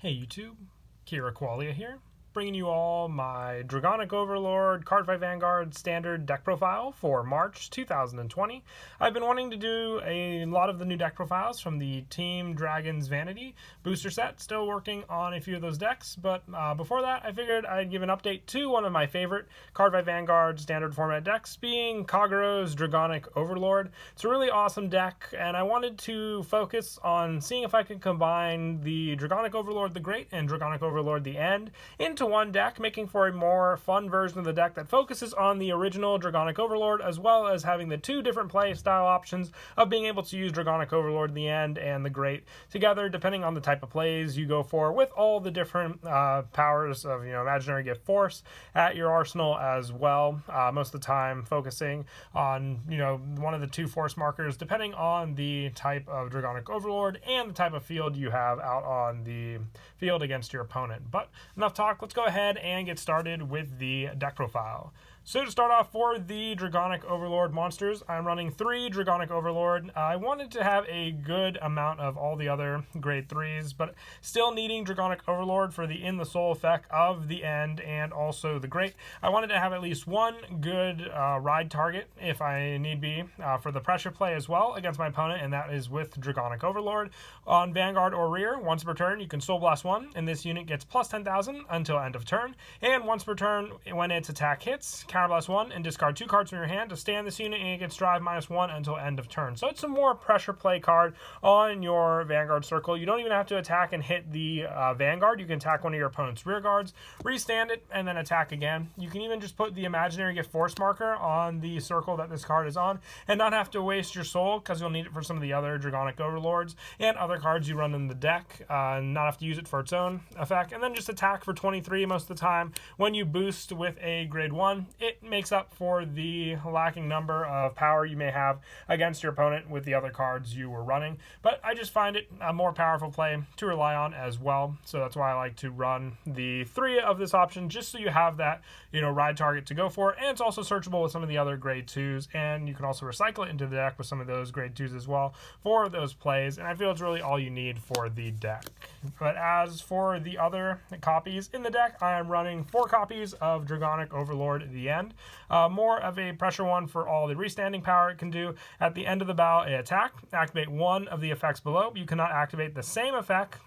Hey YouTube, Kira Qualia here, bringing you all my Dragonic Overlord Cardfight Vanguard standard deck profile for March 2020. I've been wanting to do a lot of the new deck profiles from the Team Dragon's Vanity booster set, still working on a few of those decks, but before that I figured I'd give an update to one of my favorite Cardfight Vanguard standard format decks, being Kagerou's Dragonic Overlord. It's a really awesome deck, and I wanted to focus on seeing if I could combine the Dragonic Overlord the Great and Dragonic Overlord the End into one deck, making for a more fun version of the deck that focuses on the original Dragonic Overlord, as well as having the two different play style options of being able to use Dragonic Overlord the End and the Great together, depending on the type of plays you go for, with all the different powers of Imaginary Gift Force at your arsenal as well. Most of the time focusing on one of the two force markers, depending on the type of Dragonic Overlord and the type of field you have out on the field against your opponent. But enough talk, let's go ahead and get started with the deck profile. So to start off, for the Dragonic Overlord monsters, I'm running 3 Dragonic Overlord. I wanted to have a good amount of all the other grade 3s, but still needing Dragonic Overlord for the In the Soul effect of the End and also the Great. I wanted to have at least one good ride target, if I need be, for the pressure play as well against my opponent, and that is with Dragonic Overlord. On Vanguard or Rear, once per turn, you can Soul Blast 1, and this unit gets plus 10,000 until end of turn. And once per turn, when its attack hits, Counterblast 1 and discard 2 cards from your hand to stand this unit, and it gets drive -1 until end of turn. So it's a more pressure play card on your Vanguard circle. You don't even have to attack and hit the Vanguard. You can attack one of your opponent's rear guards, restand it, and then attack again. You can even just put the Imaginary Gift Force marker on the circle that this card is on and not have to waste your soul, because you'll need it for some of the other Dragonic Overlords and other cards you run in the deck, not have to use it for its own effect, and then just attack for 23 most of the time. When you boost with a grade 1, it makes up for the lacking number of power you may have against your opponent with the other cards you were running. But I just find it a more powerful play to rely on as well, so that's why I like to run the 3 of this option, just so you have that ride target to go for, and it's also searchable with some of the other grade 2s, and you can also recycle it into the deck with some of those grade 2s as well for those plays, and I feel it's really all you need for the deck. But as for the other copies in the deck, I am running 4 copies of Dragonic Overlord at the End. More of a pressure one for all the restanding power it can do. At the end of the battle, attack, activate one of the effects below. You cannot activate the same effect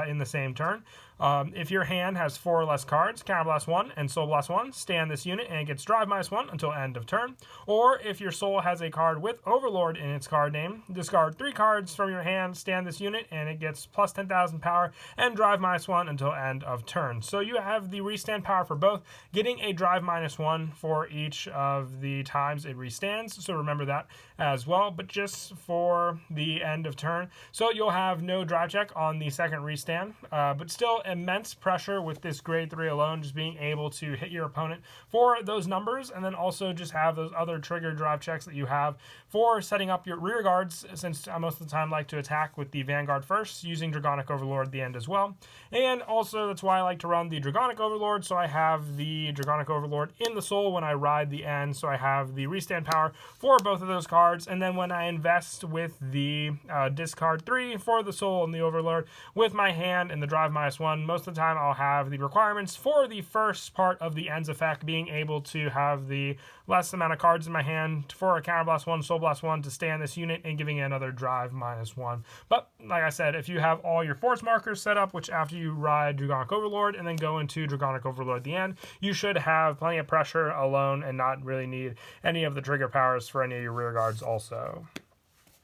in the same turn. If your hand has 4 or less cards, Counterblast 1 and Soul Blast 1, stand this unit and it gets drive -1 until end of turn. Or if your soul has a card with Overlord in its card name, discard 3 cards from your hand, stand this unit, and it gets plus 10,000 power and drive -1 until end of turn. So you have the restand power for both, getting a drive -1 for each of the times it restands, so remember that as well, but just for the end of turn. So you'll have no drive check on the second restand, but still immense pressure with this grade 3 alone, just being able to hit your opponent for those numbers, and then also just have those other trigger drive checks that you have for setting up your rear guards, since I most of the time like to attack with the Vanguard first, using Dragonic Overlord at the end as well. And also that's why I like to run the Dragonic Overlord, so I have the Dragonic Overlord in the soul when I ride the End, so I have the restand power for both of those cards, and then when I invest with the discard 3 for the soul and the Overlord with my hand and the drive -1, most of the time I'll have the requirements for the first part of the End's effect, being able to have the less amount of cards in my hand for a Counterblast 1, Soul Blast 1 to stand this unit, and giving it another drive -1. But like I said, if you have all your force markers set up, which after you ride Dragonic Overlord and then go into Dragonic Overlord at the End, you should have plenty of pressure alone and not really need any of the trigger powers for any of your rear guards also.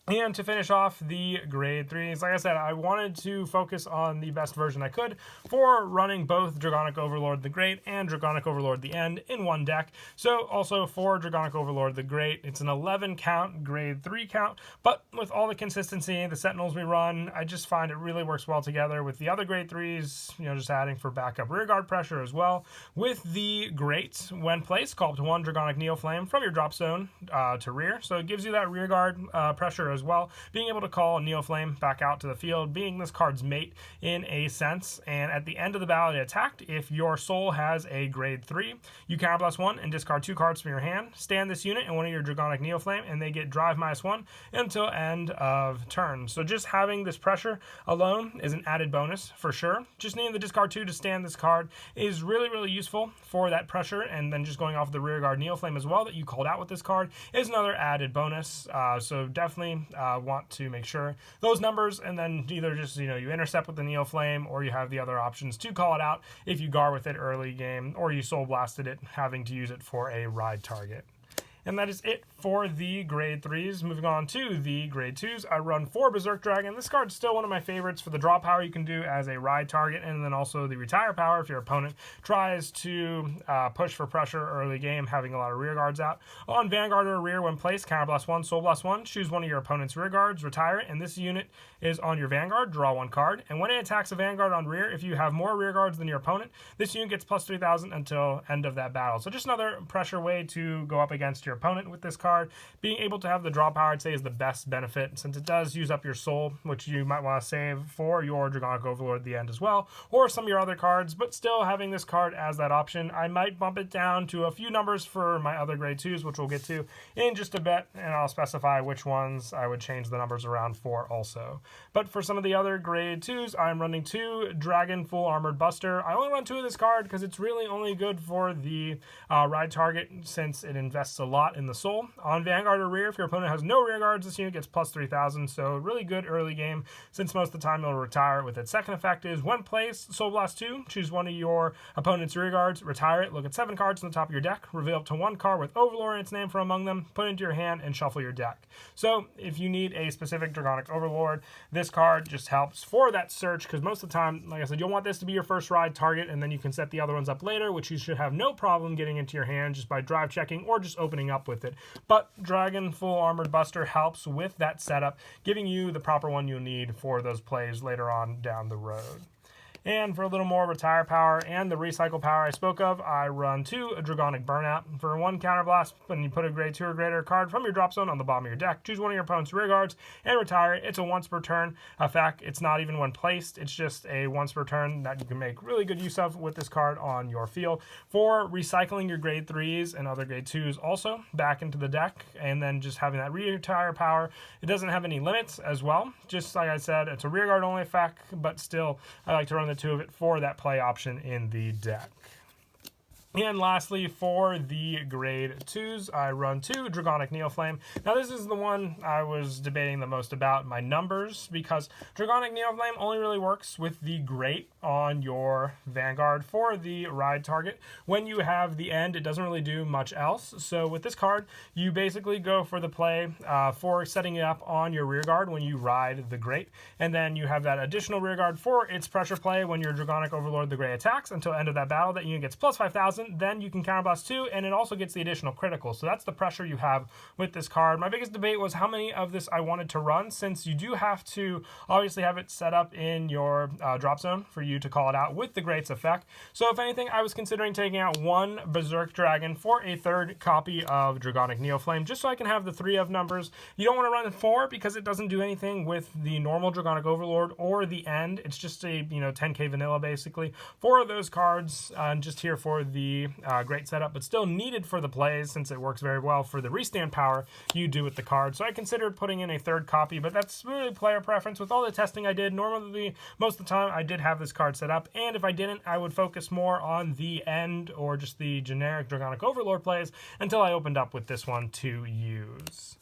And to finish off the grade 3s, like I said, I wanted to focus on the best version I could for running both Dragonic Overlord the Great and Dragonic Overlord the End in one deck. So also for Dragonic Overlord the Great, it's an 11 count, grade 3 count, but with all the consistency, the Sentinels we run, I just find it really works well together with the other grade 3s, just adding for backup rearguard pressure as well. With the Great, when placed, call up to 1 Dragonic Neoflame from your drop zone to rear, so it gives you that rearguard pressure as well. Being able to call Neoflame back out to the field, being this card's mate in a sense, and at the end of the battle it attacked, if your soul has a grade 3, you counterblast 1 and discard 2 cards from your hand, stand this unit in one of your Dragonic Neoflame, and they get drive -1 until end of turn. So just having this pressure alone is an added bonus for sure. Just needing the discard 2 to stand this card is really useful for that pressure, and then just going off the rearguard Neoflame as well that you called out with this card is another added bonus. So definitely want to make sure those numbers, and then either just you intercept with the Neoflame, or you have the other options to call it out if you Gar with it early game, or you soul blasted it having to use it for a ride target. And that is it for the grade 3s. Moving on to the grade 2s, I run 4 Berserk Dragon. This card's still one of my favorites for the draw power you can do as a ride target, and then also the retire power if your opponent tries to push for pressure early game, having a lot of rear guards out. On Vanguard or rear, when placed, counterblast 1, soul blast 1, choose one of your opponent's rear guards, retire it, and this unit is on your Vanguard, draw 1 card. And when it attacks a Vanguard on rear, if you have more rear guards than your opponent, this unit gets plus 3,000 until end of that battle. So just another pressure way to go up against your opponent with this card. Being able to have the draw power, I'd say, is the best benefit, since it does use up your soul, which you might want to save for your Dragonic Overlord at the end as well, or some of your other cards. But still, having this card as that option, I might bump it down to a few numbers for my other grade 2s, which we'll get to in just a bit, and I'll specify which ones I would change the numbers around for also. But for some of the other grade 2s, I'm running 2 Dragon Full Armored Buster. I only run 2 of this card because it's really only good for the ride target, since it invests a lot in the soul. On Vanguard or rear, if your opponent has no rear guards, this unit gets plus 3,000, so really good early game, since most of the time it'll retire with its second effect is, when placed, Soul Blast 2, choose one of your opponent's rear guards, retire it, look at 7 cards on the top of your deck, reveal up to 1 card with Overlord in its name from among them, put it into your hand, and shuffle your deck. So if you need a specific Dragonic Overlord, this card just helps for that search, because most of the time, like I said, you'll want this to be your first ride target, and then you can set the other ones up later, which you should have no problem getting into your hand just by drive checking or just opening up with it. But Dragon Full Armored Buster helps with that setup, giving you the proper one you'll need for those plays later on down the road. And for a little more retire power and the recycle power I spoke of, I run 2 Dragonic Burnout. For 1 counterblast, when you put a grade 2 or greater card from your drop zone on the bottom of your deck, choose one of your opponent's rear guards and retire it. It's a once per turn effect. It's not even when placed. It's just a once per turn that you can make really good use of with this card on your field. For recycling your grade 3s and other grade 2s also back into the deck, and then just having that retire power. It doesn't have any limits as well. Just like I said, it's a rear guard only effect, but still I like to run the 2 of it for that play option in the deck. And lastly, for the grade 2s, I run 2 Dragonic Neoflame. Now this is the one I was debating the most about my numbers, because Dragonic Neoflame only really works with the Great on your Vanguard for the ride target. When you have the end, it doesn't really do much else. So with this card, you basically go for the play for setting it up on your rear guard when you ride the Great, and then you have that additional rear guard for its pressure play when your Dragonic Overlord the Great attacks until end of that battle. That unit gets plus 5,000. Then you can counterblast 2, and it also gets the additional critical. So that's the pressure you have with this card. My biggest debate was how many of this I wanted to run, since you do have to obviously have it set up in your drop zone for you to call it out with the Great's effect. So if anything, I was considering taking out 1 Berserk Dragon for a 3rd copy of Dragonic Neoflame, just so I can have the 3 of numbers. You don't want to run 4 because it doesn't do anything with the normal Dragonic Overlord or the end. It's just a 10k vanilla basically. 4 of those cards, just here for the great setup, but still needed for the plays, since it works very well for the restand power you do with the card. So I considered putting in a 3rd copy, but that's really player preference. With all the testing I did, normally most of the time I did have this card set up, and if I didn't, I would focus more on the end or just the generic Dragonic Overlord plays until I opened up with this one to use.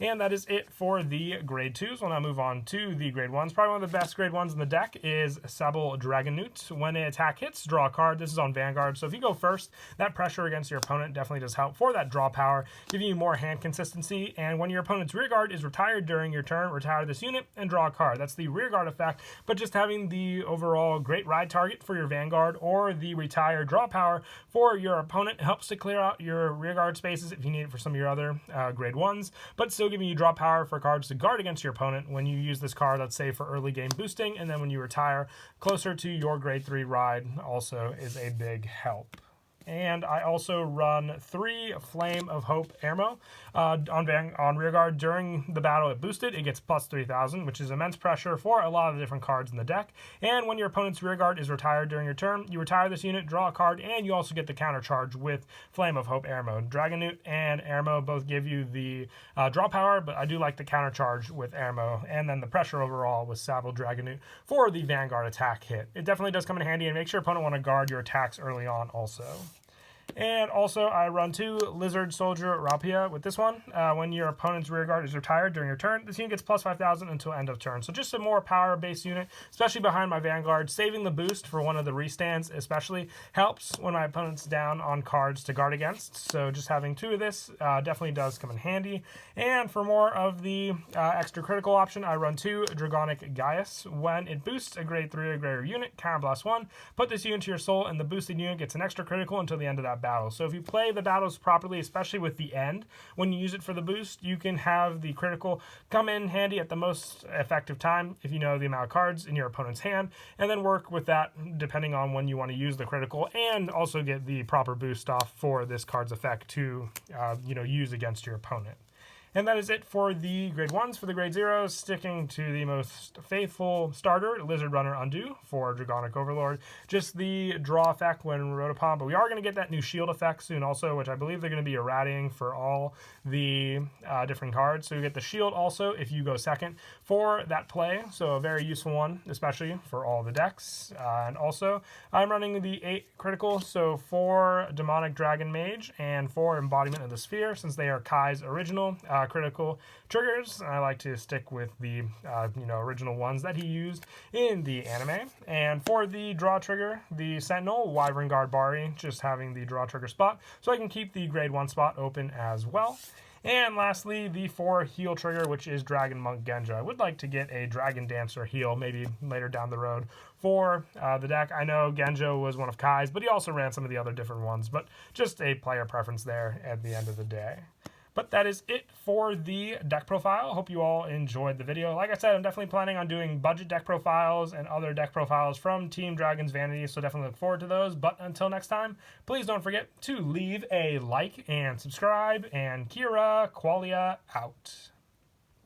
And that is it for the grade 2s. We'll now move on to the grade 1s. Probably one of the best grade 1s in the deck is Sable Dragonute. When an attack hits, draw a card. This is on Vanguard, so if you go first, that pressure against your opponent definitely does help for that draw power, giving you more hand consistency. And when your opponent's rear guard is retired during your turn, retire this unit and draw a card. That's the rear guard effect, but just having the overall great ride target for your Vanguard or the retire draw power for your opponent helps to clear out your rear guard spaces if you need it for some of your other grade 1s, but still giving you draw power for cards to guard against your opponent when you use this card, let's say for early game boosting, and then when you retire closer to your grade 3 ride also is a big help. And I also run 3 Flame of Hope ammo on rearguard. During the battle it boosted, it gets plus 3,000, which is immense pressure for a lot of different cards in the deck. And when your opponent's rearguard is retired during your turn, you retire this unit, draw a card, and you also get the counter charge with Flame of Hope ammo. Dragonic and ammo both give you the draw power, but I do like the counter charge with ammo, and then the pressure overall with Savile Dragonic for the Vanguard attack hit. It definitely does come in handy, and makes your opponent want to guard your attacks early on also. And also, I run 2 Lizard Soldier Rapia with this one. When your opponent's rearguard is retired during your turn, this unit gets plus 5,000 until end of turn. So just a more power-based unit, especially behind my Vanguard. Saving the boost for one of the restands especially helps when my opponent's down on cards to guard against. So just having 2 of this definitely does come in handy. And for more of the extra critical option, I run 2 Dragonic Gaius. When it boosts a grade 3 or greater unit, counterblast 1, put this unit to your soul, and the boosted unit gets an extra critical until the end of that battle. So if you play the battles properly, especially with the end, when you use it for the boost, you can have the critical come in handy at the most effective time if you know the amount of cards in your opponent's hand, and then work with that depending on when you want to use the critical, and also get the proper boost off for this card's effect to use against your opponent. And that is it for the grade 1s. For the grade 0s, sticking to the most faithful starter, Lizard Runner Undo for Dragonic Overlord. Just the draw effect when wrote upon, but we are going to get that new shield effect soon also, which I believe they're going to be eradicating for all the different cards. So you get the shield also if you go second for that play, so a very useful one, especially for all the decks. And also, I'm running the 8 critical, so 4 Demonic Dragon Mage and 4 Embodiment of the Sphere, since they are Kai's original critical triggers. I like to stick with the original ones that he used in the anime. And for the draw trigger, the Sentinel, Wyvern Guard Bari, just having the draw trigger spot, so I can keep the grade 1 spot open as well. And lastly, the 4 heal trigger, which is Dragon Monk Genja. I would like to get a Dragon Dancer heal maybe later down the road for the deck. I know Genja was one of Kai's, but he also ran some of the other different ones, but just a player preference there at the end of the day. But that is it for the deck profile. Hope you all enjoyed the video. Like I said, I'm definitely planning on doing budget deck profiles and other deck profiles from Team Dragon's Vanity, so definitely look forward to those. But until next time, please don't forget to leave a like and subscribe, and Kira Qualia out.